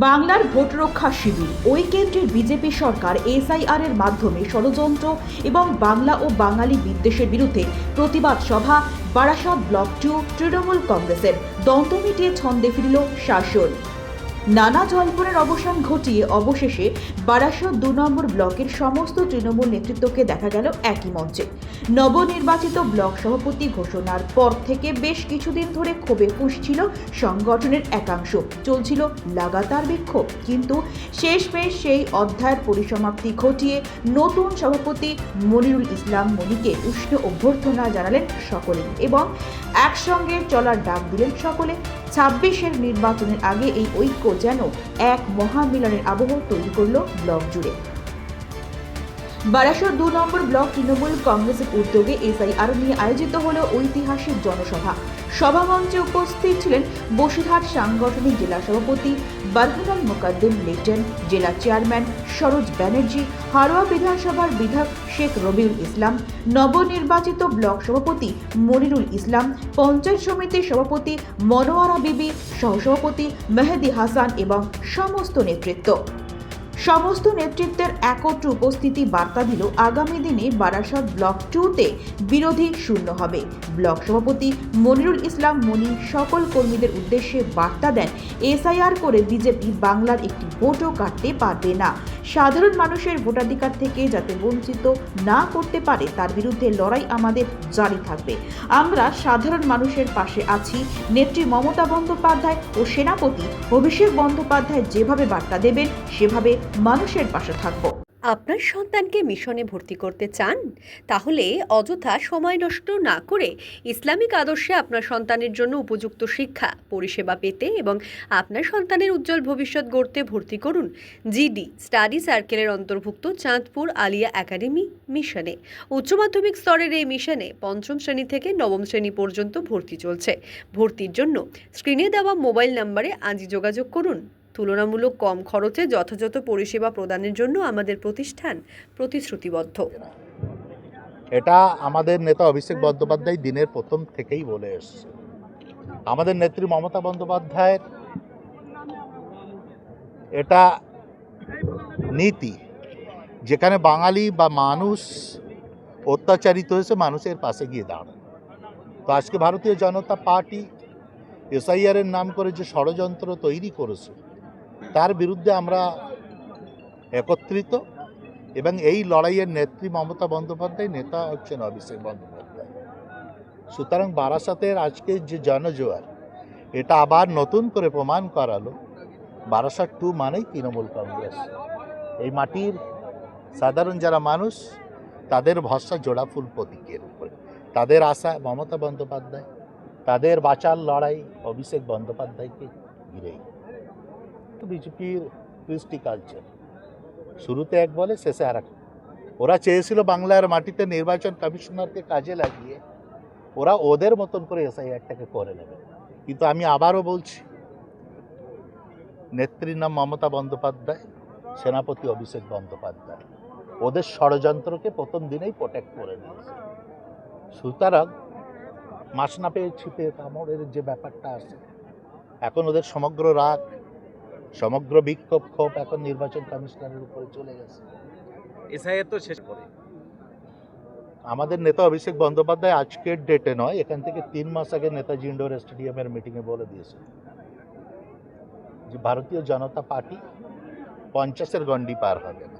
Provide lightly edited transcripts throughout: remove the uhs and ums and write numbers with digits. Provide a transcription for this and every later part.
বাংলার ভোট রক্ষা শিবির ওই কেন্দ্রের বিজেপি সরকার এসআইআর এর মাধ্যমে ষড়যন্ত্র এবং বাংলা ও বাঙালি বিদ্বেষের বিরুদ্ধে প্রতিবাদ সভা। বারাসাত ব্লক 2 তৃণমূল কংগ্রেসের দ্বন্দ্ব মিটিয়ে ছন্দে ফিরল শাসন। নানা জল্পনার অবসান ঘটিয়ে অবশেষে বারাসাত 2 নম্বর ব্লকের সমস্ত তৃণমূল নেতৃত্বকে দেখা গেল একই মঞ্চে। নবনির্বাচিত ব্লক সভাপতি ঘোষণার পর থেকে বেশ কিছুদিন ধরে ক্ষোভে ফুঁসছিল সংগঠনের একাংশ, চলছিল লাগাতার বিক্ষোভ। কিন্তু শেষমেশ সেই অধ্যায়ের পরিসমাপ্তি ঘটিয়ে নতুন সভাপতি মনিরুল ইসলাম মনিকে উষ্ণ অভ্যর্থনা জানালেন সকলে এবং একসঙ্গে চলার ডাক দিলেন সকলে। 26-এর নির্বাচনের আগে এই ঐক্য যেন এক মহামিলনের আবহ তৈরি করল ব্লক জুড়ে। বারাসাত 2 নম্বর ব্লক তৃণমূল কংগ্রেসের উদ্যোগে এসআইআর নিয়ে আয়োজিত হল ঐতিহাসিক জনসভা। সভামঞ্চে উপস্থিত ছিলেন বসিরহাট সাংগঠনিক জেলা সভাপতি বারহানুল মোকাদ্দেম লিটন, জেলা চেয়ারম্যান সরোজ ব্যানার্জি, হারোয়া বিধানসভার বিধায়ক শেখ রবিউল ইসলাম, নবনির্বাচিত ব্লক সভাপতি মনিরুল ইসলাম, পঞ্চায়েত সমিতির সভাপতি মনোয়ারা বিবি, সহসভাপতি মেহেদি হাসান এবং সমস্ত নেতৃত্বের একত্র উপস্থিতি বার্তা দিল আগামী দিনে বারাসাত ব্লক 2-তে বিরোধী শূন্য হবে। ব্লক সভাপতি মনিরুল ইসলাম মনি সকল কর্মীদের উদ্দেশ্যে বার্তা দেন, এসআইআর করে বিজেপি বাংলার একটি ভোটও কাটতে পারবে না। সাধারণ মানুষের ভোটাধিকার থেকে যাতে বঞ্চিত না করতে পারে তার বিরুদ্ধে লড়াই আমাদের জারি থাকবে। আমরা সাধারণ মানুষের পাশে আছি। নেত্রী মমতা বন্দ্যোপাধ্যায় ও সেনাপতি অভিষেক বন্দ্যোপাধ্যায় যেভাবে বার্তা দেবেন সেভাবে মানুষের পাশে থাকব। আপনার সন্তানকে মিশনে ভর্তি করতে চান? তাহলে অযথা সময় নষ্ট না করে ইসলামিক আদর্শে আপনার সন্তানের জন্য উপযুক্ত শিক্ষা পরিষেবা পেতে এবং আপনার সন্তানের উজ্জ্বল ভবিষ্যৎ গড়তে ভর্তি করুন জিডি স্টাডি সার্কেলের অন্তর্ভুক্ত চাঁদপুর আলিয়া একাডেমি মিশনে। উচ্চ মাধ্যমিক স্তরের এই মিশনে 5ম শ্রেণী থেকে 9ম শ্রেণী পর্যন্ত ভর্তি চলছে। ভর্তির জন্য স্ক্রিনে দেওয়া মোবাইল নম্বরে আজই যোগাযোগ করুন। তুলনামূলক কম খরচে যথাযথ পরিষেবা প্রদানের জন্য আমাদের প্রতিষ্ঠান প্রতিশ্রুতিবদ্ধ। এটা আমাদের নেতা অভিষেক বন্দ্যোপাধ্যায় দিনের প্রথম থেকেই বলে এসছে। আমাদের নেত্রী মমতা বন্দ্যোপাধ্যায়ের এটা নীতি, যেখানে বাঙালি বা মানুষ অত্যাচারিত হয়েছে মানুষের পাশে গিয়ে দাঁড়ায়। তো আজকে ভারতীয় জনতা পার্টি এসআইআর-এর নাম করে যে ষড়যন্ত্র তৈরি করেছে তার বিরুদ্ধে আমরা একত্রিত এবং এই লড়াইয়ের নেত্রী মমতা বন্দ্যোপাধ্যায়, নেতা হচ্ছেন অভিষেক বন্দ্যোপাধ্যায়। সুতরাং বারাসাতের আজকে যে জনজোয়ার এটা আবার নতুন করে প্রমাণ করালো বারাসাত 2 মানেই তৃণমূল কংগ্রেস। এই মাটির সাধারণ যারা মানুষ তাদের ভরসা জোড়া ফুল প্রতীকের উপরে, তাদের আশা মমতা বন্দ্যোপাধ্যায়, তাদের বাঁচার লড়াই অভিষেক বন্দ্যোপাধ্যায়কে ঘিরেই। বিজেপির কৃষ্টি কালচার শুরুতে এক বলে শেষে আর এক। ওরা চেয়েছিল বাংলার মাটিতে নির্বাচন কমিশনারকে কাজে লাগিয়ে ওরা ওদের মতন করে এসআইআরটাকে করে নেবে। কিন্তু আমি আবারও বলছি, নেত্রীর নাম মমতা বন্দ্যোপাধ্যায়, সেনাপতি অভিষেক বন্দ্যোপাধ্যায় ওদের ষড়যন্ত্রকে প্রথম দিনেই প্রোটেক্ট করে নিয়েছে। সুতরাং মাছ না পেয়ে ছিপে কামড়ের যে ব্যাপারটা আছে, এখন ওদের সমগ্র রাগ, সমগ্র বিক্ষোভ ক্ষোভ এখন নির্বাচন কমিশনারের উপরে চলে গেছে। এসআইআর তো শেষ করে আমাদের নেতা অভিষেক বন্দ্যোপাধ্যায় আজকের ডেটে নয়, এখান থেকে 3 মাস আগে নেতাজি ইন্ডোর স্টেডিয়ামের মিটিংয়ে বলে দিয়েছে যে ভারতীয় জনতা পার্টি 50-এর গণ্ডি পার হবে না।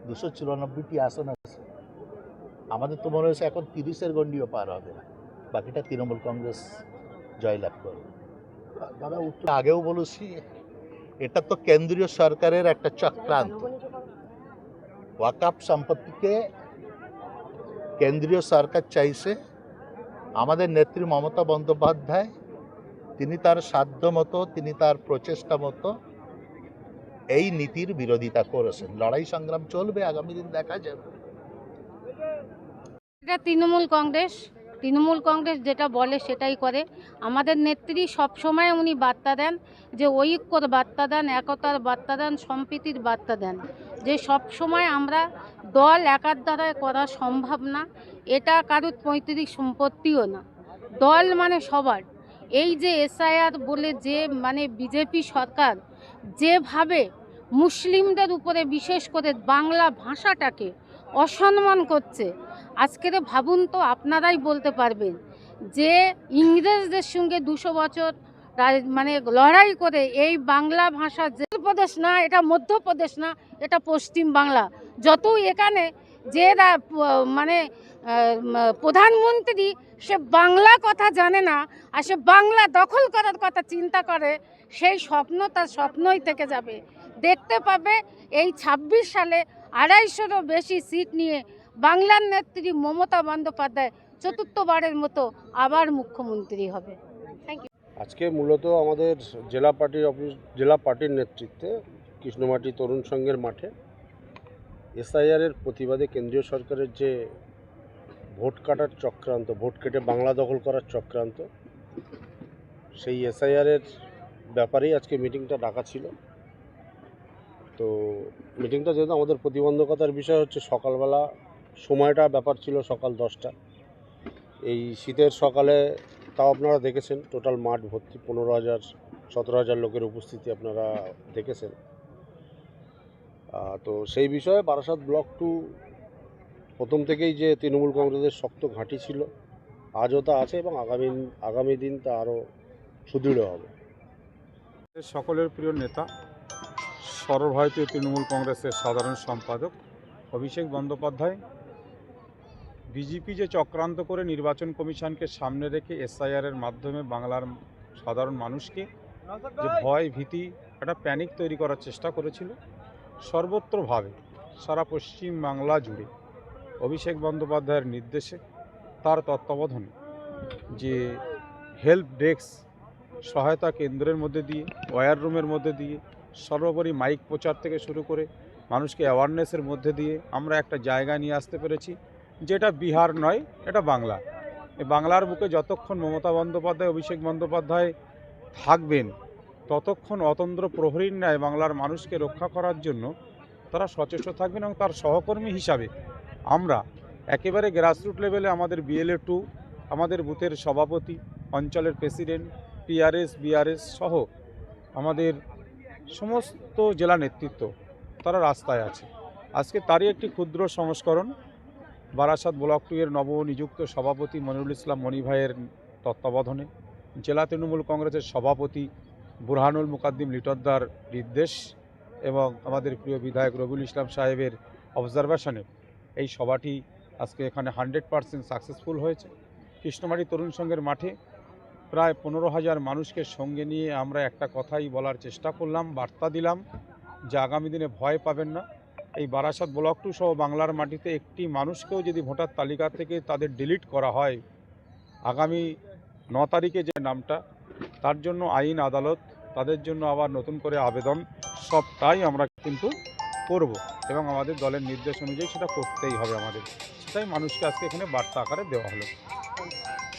294টি আসন আছে, আমাদের তো মনে হয়েছে এখন 30-এর গণ্ডিও পার হবে না, বাকিটা তৃণমূল কংগ্রেস জয়লাভ করবে। দাদা উত্তর আগেও বলেছি, এটা তো কেন্দ্রীয় সরকারের একটা চক্রান্ত। ওয়াকফ সম্পত্তিকে কেন্দ্রীয় সরকার চাইছে, আমাদের নেত্রী মমতা বন্দ্যোপাধ্যায় তিনি তার সাধ্য মতো, তিনি তার প্রচেষ্টা মতো এই নীতির বিরোধিতা করেছেন। লড়াই সংগ্রাম চলবে, আগামী দিন দেখা যাবে। এটা তৃণমূল কংগ্রেস যেটা বলে সেটাই করে। আমাদের নেত্রী সবসময় উনি বার্তা দেন যে ঐক্যর বার্তা দেন, একতার বার্তা দেন, সম্প্রীতির বার্তা দেন, যে সব সময় আমরা দল একার দ্বারায় করা সম্ভব না, এটা কারুর পৈতৃক সম্পত্তিও না, দল মানে সবার। এই যে এসআইআর বলে যে বিজেপি সরকার যেভাবে মুসলিমদের উপরে বিশেষ করে বাংলা ভাষাটাকে অসম্মান করছে, আজকের ভাবুন তো, আপনারাই বলতে পারবেন যে ইংরেজদের সঙ্গে 200 বছর মানে লড়াই করে এই বাংলা ভাষা, যে প্রদেশ না, এটা মধ্যপ্রদেশ না, এটা পশ্চিম বাংলা, যত এখানে যে মানে প্রধানমন্ত্রী সে বাংলা কথা জানে না আর সে বাংলা দখল করার কথা চিন্তা করে, সেই স্বপ্ন তার স্বপ্নই থেকে যাবে। দেখতে পাবে এই 26 সালে 250-রও বেশি সিট নিয়ে বাংলার নেত্রী মমতা বন্দ্যোপাধ্যায় চতুর্থবারের মতো আবার মুখ্যমন্ত্রী হবে। আজকে মূলত আমাদের জেলা পার্টির নেতৃত্বে কৃষ্ণমাটি তরুণ সংঘের মাঠে এসআইআরের প্রতিবাদে কেন্দ্রীয় সরকারের যে ভোট কাটার চক্রান্ত, ভোট কেটে বাংলা দখল করার চক্রান্ত, সেই এসআইআরের ব্যাপারেই আজকে মিটিংটা ডাকা ছিল। তো মিটিংটা যেহেতু আমাদের প্রতিবন্ধকতার বিষয় হচ্ছে, সকালবেলা সময়টা ব্যাপার ছিল সকাল 10টা। এই শীতের সকালে তাও আপনারা দেখেছেন টোটাল মাঠ ভর্তি, 15,000-17,000 লোকের উপস্থিতি আপনারা দেখেছেন। তো সেই বিষয়ে বারাসাত ব্লক 2 প্রথম থেকেই যে তৃণমূল কংগ্রেসের শক্ত ঘাঁটি ছিল, আজও তা আছে এবং আগামী দিন তা আরও সুদৃঢ় হবে। সকলের প্রিয় নেতা, সর্বভারতীয় তৃণমূল কংগ্রেসের সাধারণ সম্পাদক অভিষেক বন্দ্যোপাধ্যায় বিজেপি যে চক্রান্ত করে নির্বাচন কমিশনকে সামনে রেখে এসআইআরের মাধ্যমে বাংলার সাধারণ মানুষকে যে ভয় ভীতি, একটা প্যানিক তৈরি করার চেষ্টা করেছিল, সর্বত্রভাবে সারা পশ্চিম বাংলা জুড়ে অভিষেক বন্দ্যোপাধ্যায়ের নির্দেশে, তার তত্ত্বাবধানে যে হেল্প ডেস্ক সহায়তা কেন্দ্রের মধ্যে দিয়ে, ওয়্যার রুমের মধ্যে দিয়ে, সর্বোপরি মাইক প্রচার থেকে শুরু করে মানুষকে অ্যাওয়ারনেসের মধ্যে দিয়ে আমরা একটা জায়গা নিয়ে আসতে পেরেছি, যেটা বিহার নয়, এটা বাংলা। এই বাংলার বুকে যতক্ষণ মমতা বন্দ্যোপাধ্যায়, অভিষেক বন্দ্যোপাধ্যায় থাকবেন, ততক্ষণ অতন্দ্র প্রহরীর ন্যায় বাংলার মানুষকে রক্ষা করার জন্য তারা সচেষ্ট থাকবেন। এবং তার সহকর্মী হিসাবে আমরা একেবারে গ্রাসরুট লেভেলে আমাদের BLA 2, আমাদের বুথের সভাপতি, অঞ্চলের প্রেসিডেন্ট, PRS BRS সহ আমাদের সমস্ত জেলা নেতৃত্ব তারা রাস্তায় আছে। আজকে তারই একটি ক্ষুদ্র সংস্করণ বারাসাত ব্লক 2 এর নবনিযুক্ত সভাপতি মনিরুল ইসলাম মনি ভাইয়ের তত্ত্বাবধানে, জেলা তৃণমূল কংগ্রেসের সভাপতি বুরহানুল মুকাদ্দিম লিটনদার নির্দেশ এবং আমাদের প্রিয় বিধায়ক রবিউল ইসলাম সাহেবের অবজারভেশনে এই সভাটি আজকে এখানে 100% সাকসেসফুল হয়েছে। কৃষ্ণমাটি তরুণ সংঘের মাঠে প্রায় 15,000 মানুষকে সঙ্গে নিয়ে আমরা একটা কথাই বলার চেষ্টা করলাম, বার্তা দিলাম যে আগামী দিনে ভয় পাবেন না। এই বারাসাত ব্লক 2 সহ বাংলার মাটিতে একটি মানুষকেও যদি ভোটার তালিকা থেকে তাদের ডিলিট করা হয়, আগামী 9 তারিখে যে নামটা, তার জন্য আইন আদালত, তাদের জন্য আবার নতুন করে আবেদন, সবটাই আমরা কিন্তু করব এবং আমাদের দলের নির্দেশ অনুযায়ী সেটা করতেই হবে আমাদের। সেটাই মানুষকে আজকে এখানে বার্তা আকারে দেওয়া হলো।